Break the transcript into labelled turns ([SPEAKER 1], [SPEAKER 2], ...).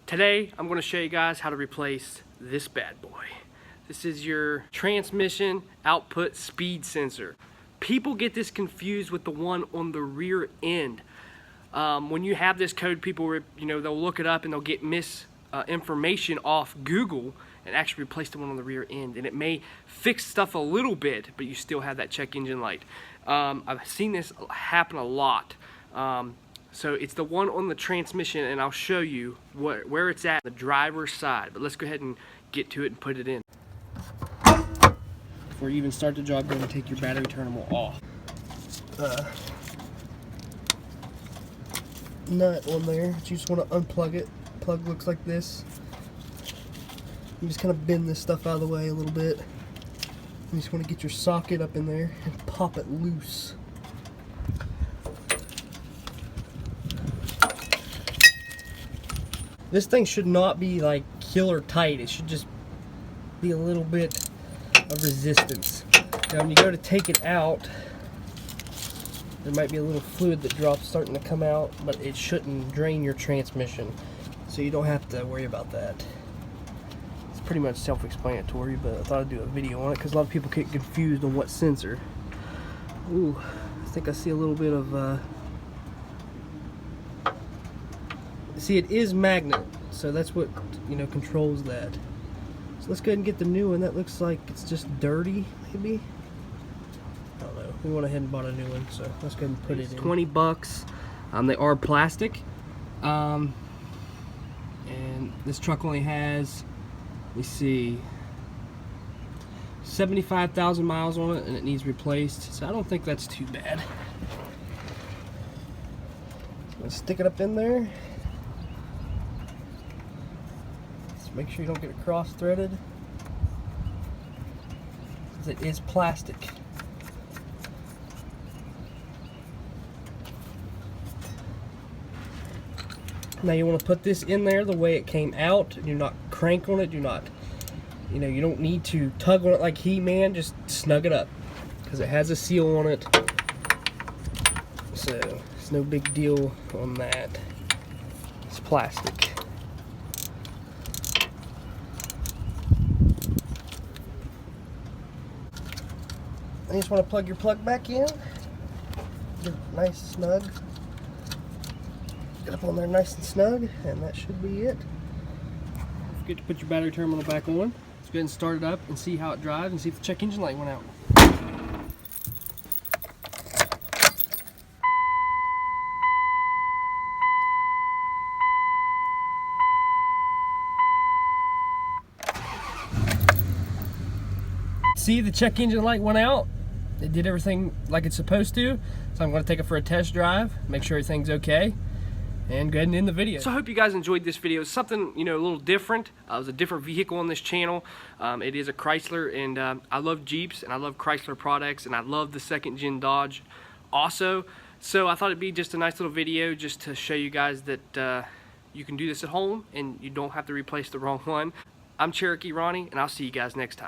[SPEAKER 1] Today, I'm going to show you guys how to replace this bad boy. This is your transmission output speed sensor. People get this confused with the one on the rear end. When you have this code, people, they'll look it up and they'll get information off Google and actually replace the one on the rear end. And it may fix stuff a little bit, but you still have that check engine light. I've seen this happen a lot. So it's the one on the transmission, and I'll show you where it's at, the driver's side. But let's go ahead and get to it and put it in. Before you even start the job, go ahead and take your battery terminal off.
[SPEAKER 2] Nut on there. You just want to unplug it. Plug looks like this. You just kind of bend this stuff out of the way a little bit. You just want to get your socket up in there and pop it loose. This thing should not be like killer tight. It should just be a little bit of resistance. Now when you go to take it out, there might be a little fluid that drops starting to come out, but it shouldn't drain your transmission. So you don't have to worry about that. It's pretty much self-explanatory, but I thought I'd do a video on it because a lot of people get confused on what sensor. Ooh, I think I see a little bit of see, it is magnet, so that's what controls that. So let's go ahead and get the new one. That looks like it's just dirty, maybe. I don't know. We went ahead and bought a new one, so let's go ahead and put it in.
[SPEAKER 1] 20 bucks. They are plastic. And this truck only has, let me see, 75,000 miles on it, and it needs replaced. So I don't think that's too bad. Let's stick it up in there. Make sure you don't get it cross-threaded, because it is plastic. Now you want to put this in there the way it came out. Do not crank on it. Do not, you don't need to tug on it like He-Man. Just snug it up, because it has a seal on it. So it's no big deal on that. It's plastic. You just want to plug your plug back in. Get it nice and snug. Get up on there nice and snug, and that should be it. Get to put your battery terminal back on. Let's go ahead and start it up and see how it drives and see if the check engine light went out. See, the check engine light went out. It did everything like it's supposed to. So I'm going to take it for a test drive, make sure everything's okay, and go ahead and end the video. So I hope you guys enjoyed this video. It's something, a little different. It was a different vehicle on this channel. It is a Chrysler, and I love Jeeps, and I love Chrysler products, and I love the second gen Dodge also. So I thought it'd be just a nice little video just to show you guys that you can do this at home, and you don't have to replace the wrong one. I'm Cherokee Ronnie, and I'll see you guys next time.